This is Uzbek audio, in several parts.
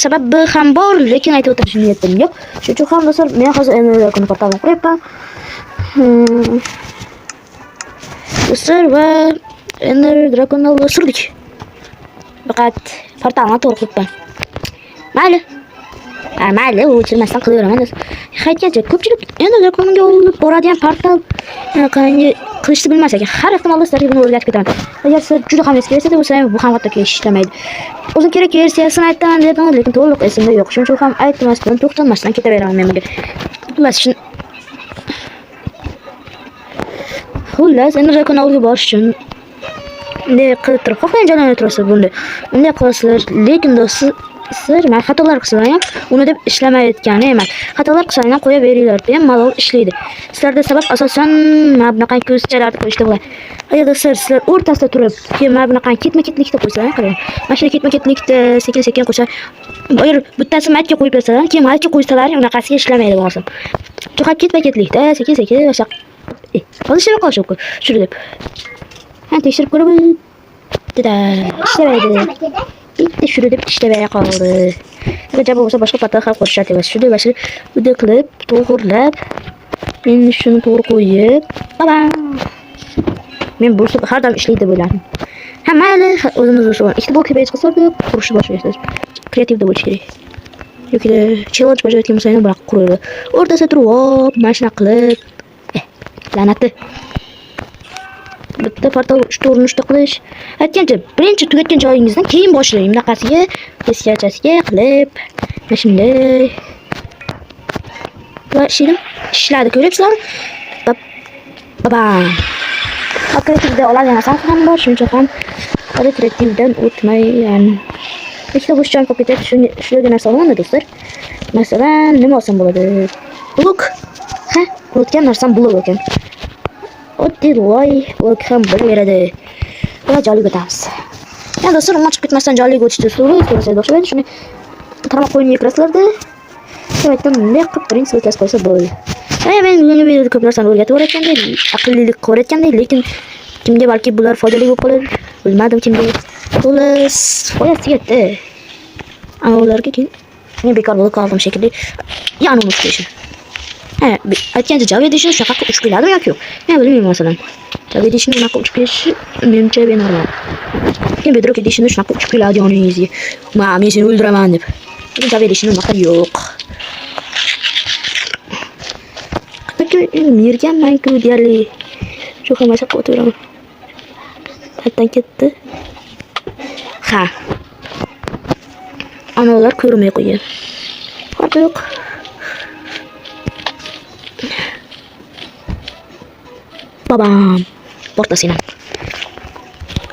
sababi ham bor, lekin aytib o'tirishim niyatim yo'q. Shuning uchun ham do'stlar, men hozir endi kuni portalni quryapman. Do'stlar va endi Dragon'ni surdik. Faqat portalni to'g'ri qilibman. Mayli. Mayli, o'chirmasdan qilaveraman. Aytgancha, ko'pchilik endi Dragon'ga olib boradigan portal qanday qilishni bilmas ekan. Har ehtimolda sizlarga buni o'rgatib ketaman. Agar siz juda ham eski versiyada bo'lsa, bu ham hattoki ishlamaydi. O'zim kerak versiyasini aytaman dedim, lekin to'liq esimda yo'q. Shuning uchun ham aytmasdan, to'xtamasdan ketaveraman men bunga. Xullas, endi Dragon'ni olib borish uchun bunday qilib turib, xohlagan joylarga turasiz bunday. Bunday qilasizlar, lekin do'stlar, men xatolar qilsam ham uni deb ishlamayotgani emas. Xatolar qilsam ham qo'yaveringlar, ham malol ishlaydi. Sizlarda sabab asosan mana bunaqa ko'zchalarni qo'yishda bo'ladi. Agar do'stlar sizlar o'rtasida turib, keyin mana bunaqa ketma-ketlikda qo'ysalar, qarang. Mashina ketma-ketlikda sekin-sekin qo'ysa, agar bittasini maytga qo'yib bersalar, keyin maytga qo'ysalar, unaqasiga ishlamaydi bo'lsin. Faqat ketma-ketlikda sekin-sekin o'sha qolishini qolishib shuni deb. Ha, tekshirib ko'raman. Ishlaydi. Bitta shuni deb ishlamay qoldi. Agar javob bo'lsa boshqa portal ham qo'shishar emas. Shuni bashi bunday qilib, to'g'rilab, men shuni to'g'ri qo'yib, babam. Men bu har doim ishlaydi deb o'yladim. Ha, mayli, o'zimiz o'sha ikkita blok page qilsak, qurishni boshlaymiz. Kreativda bo'lish kerak. Yoki challenge bajarayotgan bo'lsangiz, bunaqa quradi. O'rtasida turib, mashina qilib, la'nati. Bitta portal 3 urinishda qilish. Aytgancha, birinchi tugatgan joyingizdan keyin boshlang. Bunaqasiga, teskachasiga qilib, mana shunday. Va ishladi, ko'ryapsizlarmi? Babam. Kreativda oladigan narsa ham bor, shuning uchun ham kreativdan o'tmay, ya'ni ikkita bo'sh joy qolib ketadi. Shunday narsa olaman do'stlar. Masalan, nima olsam bo'ladi? Blok. Ha, o'tgan narsam blok ekan. Oddiy loy blok ham bo'laveradi. Va jolib o'tamiz. Ya do'stlar, umuman chiqib ketmasdan jolib o'tishni usulini ko'rsatib o'xshaydi. Shuni tarmoq qo'yib kirasizlarda. Aytdim, bunday qilib birinchi o'tkazib qo'ysa bo'ldi. Men bugungi videoda ko'p narsani o'rgatib o'rayotgandek, aqllilik qo'rayotgandek, lekin kimga balki bular foydali bo'lib qolar, bilmadim kimga. Xullas, foydasi yetdi. Ana ularga keyin men bekor bo'lib qoldim shekilli. Ya'ni unutib qo'yishim. Ha, aytgancha Java Edition shunaqa uchib keladimi yoki yo'q? Men bilmayman masalan. Java Edition shunaqa uchib kelishi menimcha benormal. Men Bedrock Edition shunaqa uchib keladi yoningizga. Men seni o'ldiraman deb. Java Edition unaqa yo'q. Merganman-ku deyarli. Shu ham mashaq o'tiraman. Qayerdan ketdi? Ha. Ana ular ko'rmay qo'ygan. Farqi yo'q. Babam. Portasina.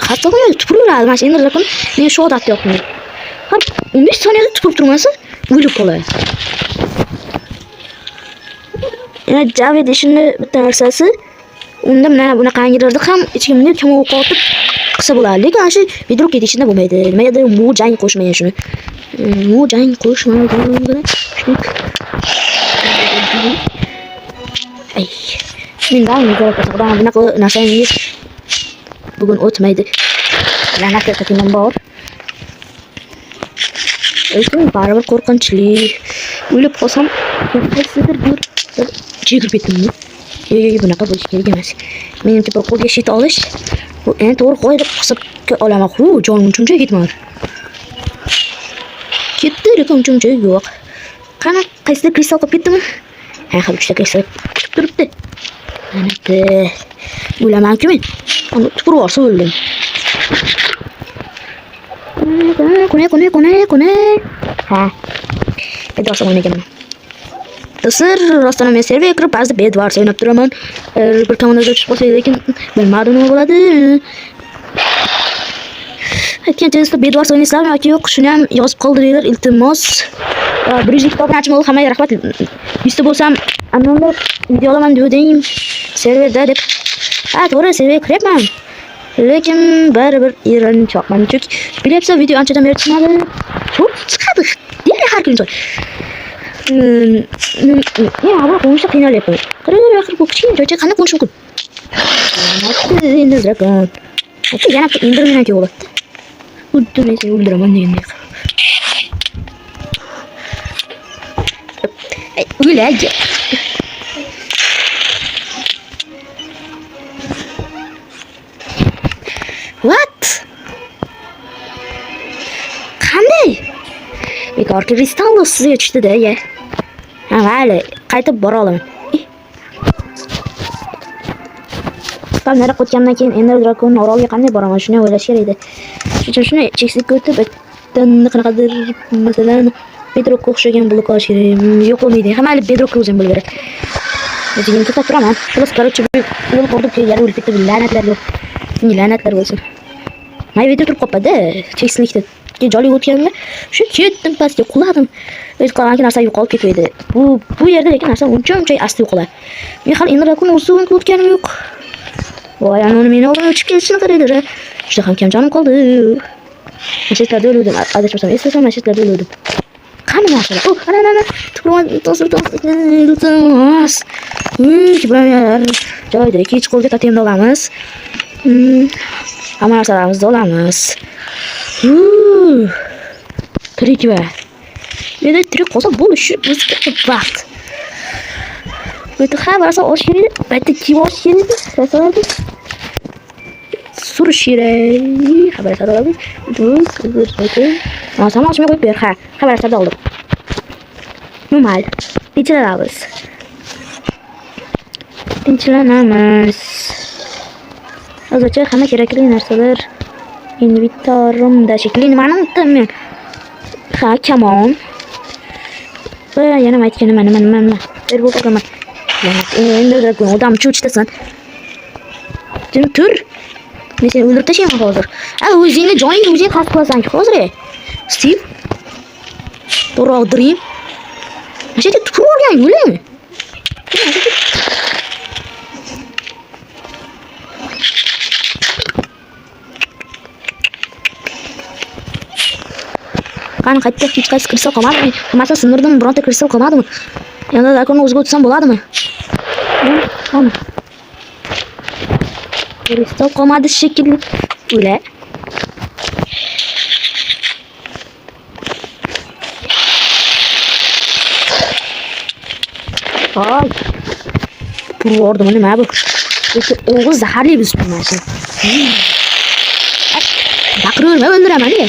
Hatto qo'yadi, tupuraveradi. Mana endi rakam men shu odatda yo'qman. Har 15 soniyada tupurib turmasa, o'lib qoladi. Yani Java Edition'da bitta narsasi, unda mana bunaqa yerlarda ham ichimni kim o'qotib qilsa bo'ladi. Lekin ana shu Bedrock Edition'da bo'lmaydi. Nimaga mojang qo'shmagan shuni. Mojang qo'shmagan. Ay. Mendan mikrofon bunaqa narsangiz bugun o'tmaydi. La'nat qilganim bor. Lekin baribir qo'rqinchli. O'lib qolsam, qaysidir bir chegib ketdimmi? Bunaqa bo'lish kerak emas. Menimcha bir qo'lga shit olish, bu endi to'g'ri qo'yib hisobga olaman. Jonim uchun ketmadi. Ketdi, lekin uchun yo'q. Qani qaysidir kristal qolib ketdimi? Ha, 3 ta kristal turibdi. Ana, o'laman-ku men. Uni tupurib olsa o'ldim. Kune. Ha. Edosa o'ynaganman. Do'stlar, rostdan men serverga kirib ba'zi bedwars o'ynab turaman. Bir tomonda chiqib qolsa, lekin bilmadim nima bo'ladi. Aytgancha bedwars o'ynaysizlarmi yoki yo'q, shuni ham yozib qoldiringlar, iltimos. Birinchi kitobni ochib olib, hammaga rahmat. Yuzta bo'lsam, anonlar video olaman dedim serverda deb. Ha, to'g'ri, serverga kiryapman. Lekin baribir erinchoqman. Chunki bilyapsiz, video anchadan beri chiqmadi. Ko'p chiqadi. Deyarli har kun. Ya, bu konuşta qiynalyapman. Qaranglar, axir bu kichkina joycha qanday qo'nish mumkin? Endi Dragon. Yana endirmen aka bo'ladi. Xuddi men seni o'ldiraman degandek. Güle. What? Qanday? Bekor kristallo sizga tushdi-da, ya. Ha, mayli, qaytib bora olaman. Tam nari qo'tgandan keyin Ender Dragon orolga qanday boraman, shuni o'ylash kerak edi. Shuning uchun shuni cheksiga o'tib, qanaqadir masalan Bedrockga o'xshagan blok olish kerak. Yo'q bo'lmaydi. Ha, mayli Bedrockga o'zim bo'lib beradi. O'zim to'xtab turaman. Xullas, короче, yo'l qurib kelgan o'lib ketdi. La'natlar bo'lsin. May video turib qopadi. Chekslikda joli o'tganda shu ketdim pastga quladim. O'z qolgan narsa yo'qolib ketmaydi. Bu yerda lekin narsa uncha asti yo'qoladi. Men hali Ender Dragon o'zim o'tganim yo'q. Voy, uni meni oldimdan o'chib ketishini qaraydir. Juda ham kam jonim qoldi. Mashitlarda o'ldim. Adashmasam, eslasam mashitlarda o'ldim. Qani narsa? Ana. To'sir. Kibralar. Joyda kech qo'lga totemni olamiz. Hamma narsalarimizni olamiz. Tirik va. Menda tirik qolsa bo'lishi bizga vaqt. Bitta xabarsa oshirdi, bitta kim oshirdi, rasoladi. Surish kerak. Xabar soladi. Sama ochmay qo'yib ber, ha. Xabar solib oldim. Normal. Tinchlanamiz. Hozircha hamma kerakli narsalar inventarimda shekilli nimani unutdim men. Ha, kamon. Va yana aytganim nima. Erbo qo'yaman. Endi odam cho'chitasan. Jim tur. Men seni o'ldirib tashlayman hozir. O'zingni joyingni o'zing xas qilasan hozir. Steve. To'g'ri Dream. Mana shu turib olgan yo'ling. Qani qaytib hech qaysi kristal qolmadimi? Masa sinirdim, bironta kristal qolmadimi? Endi Dragon'ni o'zga o'tsam bo'ladimi? Qani. Kristal qolmadi shekilli. O'la. Ay. Purvordimi nima bu? O'g'iz zaharli bizning mashina. Baqiraverma, o'ldiraman-ku.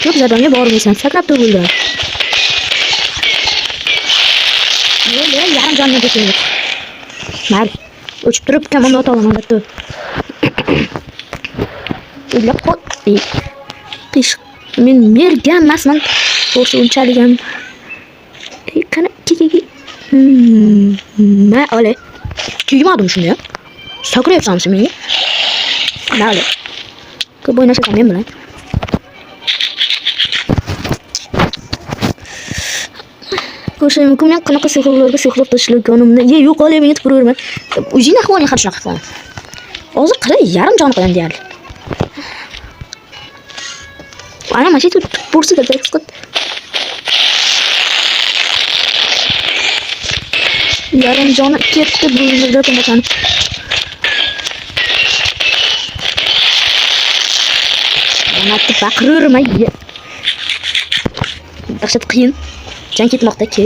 Ko'p zamonga bormaysan, sakrab turibdi. Yarim jonga ketdi. Mayli, o'chib turib kamon ota olaman debdi. O'ylab qo'y. Qish, men mergan emasman. O'sha unchalik ham. Qani, Ma, ole. Kiymadim shuni. Sakrayapsanmi menga? Mayli. Ko'p o'ynasham men bilan. Ko'rishim mumkin, men qanaqa sehrlarga sehrlab tashlaganimni yo'q olib yetib ko'raverman. O'zing ahvoling har shunaqa qilaman. Hozir qara yarim jon qo'ygan deyarli. Ana mana shu bursida chiqib. Yarim joni ketdi bu yerda qanaqa. Mana baqiravermay. Dahshat qiyin. Can ketmoqda ke.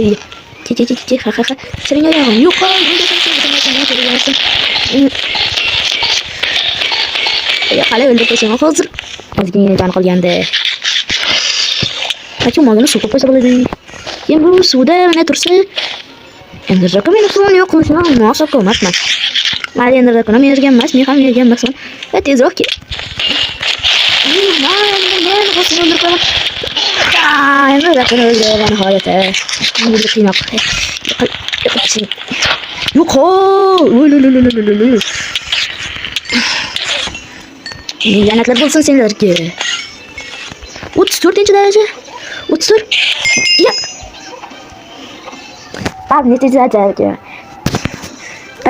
Ha. Sening oyog'ing yo'q. Ya hali o'ldirib qo'ysam hozir. Ozgina jon qolganda. Qachon mag'ini suv qo'ysa bo'ladi. Keyin bu suvda mana tursa. Endi men suvni yo'q qilishni munosib ko'rmayman. Mayli endi men yurgan emas, men ham yurgan emasman. Tezroq ke. Endi Dragon o'ldirgan holatda. Bunga qiynoq. Yo'q. La'natlar bo'lsin senlarga. 34-daraja. 34. Ya. Bak netijaga.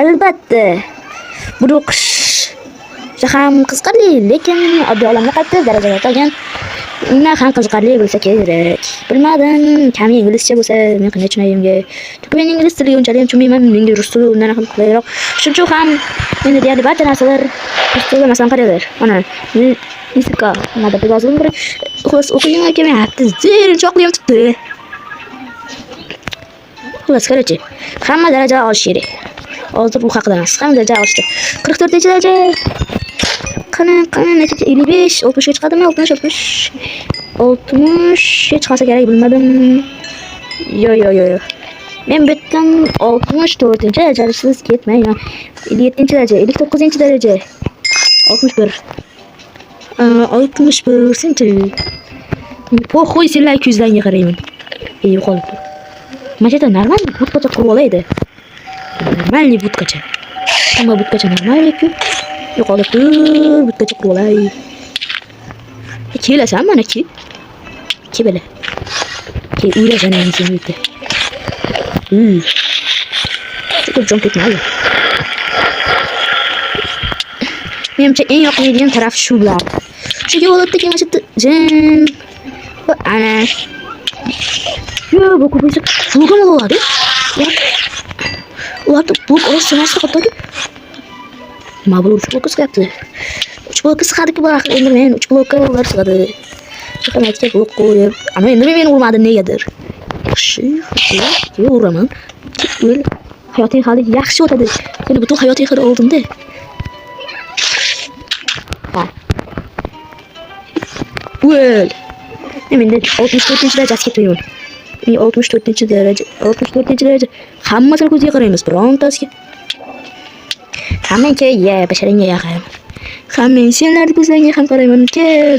Albatta. Bu o'qish ham qiziqarli, lekin oddiy olamga qaytib darajaga qolgan. Undan ham qiziqarli bo'lsa kerak. Bilmadim, kam inglizcha bo'lsa men qanday tushunayimga. Chunki men ingliz tiliga unchalik ham tushunmayman, menga rus tili undan ham qulayroq. Shuning uchun ham menda deyarli barcha narsalar rus tilida masalan qaranglar. Mana Nisika, nima deb yozilgan bir xullas o'qigan ekan, men hatto zerin choqlayam chiqdi. Xullas, qarachi. Hamma daraja olish kerak. Hozir bu haqida emas. Hamma daraja olishdi. 44-daraja. Qani, necha 55, 60 ga chiqadimi? 60, 60. 60 hech qancha kerak bilmadim. Yo. Men bu yerdan 64-darajasiz ketmayman. 57-daraja, 59-daraja. 61. 61-sinchi. Po'xo'y senlar ko'zlariga qarayman. Yo'qolib. Macheta normal budkacha qurib olaydi. Normal budkacha. Hamma budkacha normal-ku. Yo'qolib tur, budkacha qurib olay. Kelasan mana ki. Kebele. Ki uylasan endi sen uyda. Çok jon ketmaydi. Menimcha eng yoqmaydigan taraf shu bular. Shu yo'lda kelmasa jin. Ana. Yo, bu ko'pincha fulgam bo'ladi. Ularni blok olish sanasi qotadi. Nima bo'lur shu blok qisqapti. 3 blok qisqadiki bu axir endi men 3 blokka ular sig'adi. Avtomatik blok qo'yib, ana endi men urmadim negadir. Yaxshi, uraman. O'l. Hayoting hali yaxshi o'tadi. Buni butun hayoting xira oldimda. O'l. Menda 64-darajasi ketmayman. 64-daraja. Hammasini ko'zga qaraymiz, birontasiga. Hammaga basharingga yaqin. Hamma senlarni ko'zlariga ham qarayman.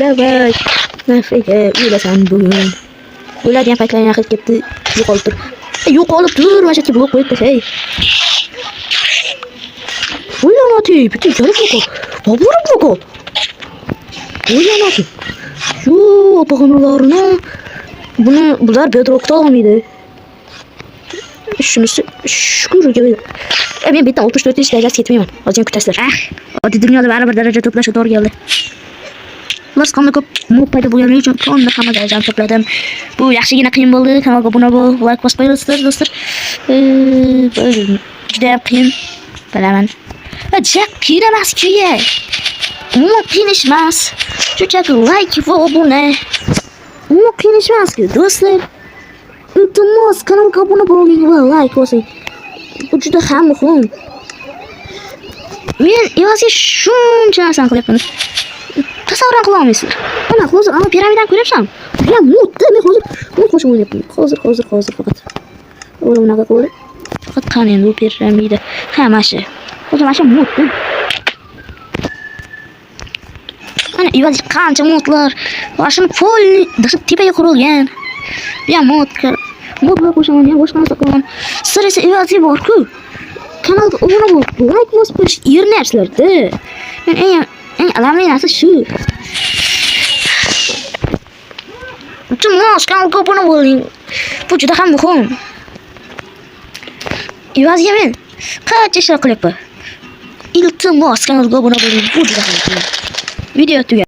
Davay. Nafiga o'lasan bugun. O'ladigan paytlarga yaqin ketdi. Yo'qolib tur. Yo'qolib tur, mana shu blok qo'yib tashay. O'ylanati, bitta jarib blok. Bobur blok. O'ylanati. Shu pog'onalarni bular bedrockda olmaydi. Shunisi shukuriga. Men bitta 64-darajasiga ketmayman. Hozir kutasizlar. Oddiy dunyoda baribir daraja to'plashga to'g'ri keldi. Ular qanday ko'p mob paydo bo'lganligi uchun qanday hamma darajani to'pladim. Bu yaxshigina qiyin bo'ldi. Kanalga obuna bo'l, like bosib qo'yinglar do'stlar. Juda qiyin. Bilaman. Jack qiyin emas-ku. Umuman qiyin emas. Shunchaki like va obuna. Umuman qiyin emas-ku do'stlar. Iltimos kanalga obuna bo'ling va like bosing. Bu juda ham muhim. Men yozga shuncha narsani qilyapman. Tasavvur qila olmaysizlar. Mana hozir ana piramidani ko'ryapsan. Ya mutda men hozir qo'shib o'ynayapman. Hozir faqat. Unaqa qildi. Faqat qani endi bu piramida. Ha, mana shu. Hozir mana shu mutda. Ana yozga qancha mutlar. Mashina full tepaga qurilgan. Bu ham modlar qo'shaman, boshqa narsa qilgan. Sirasi evazi bor-ku. Kanalga obuna bo'l, like bosib qo'yish erinayapsizlar-da. Men eng alamli narsa shu. Iltimos kanalga obuna bo'ling. Bu juda ham muhim. Evaziga men qancha ishlar qilyapman. Iltimos kanalga obuna bo'ling. Bu juda ham muhim. Video tugagan.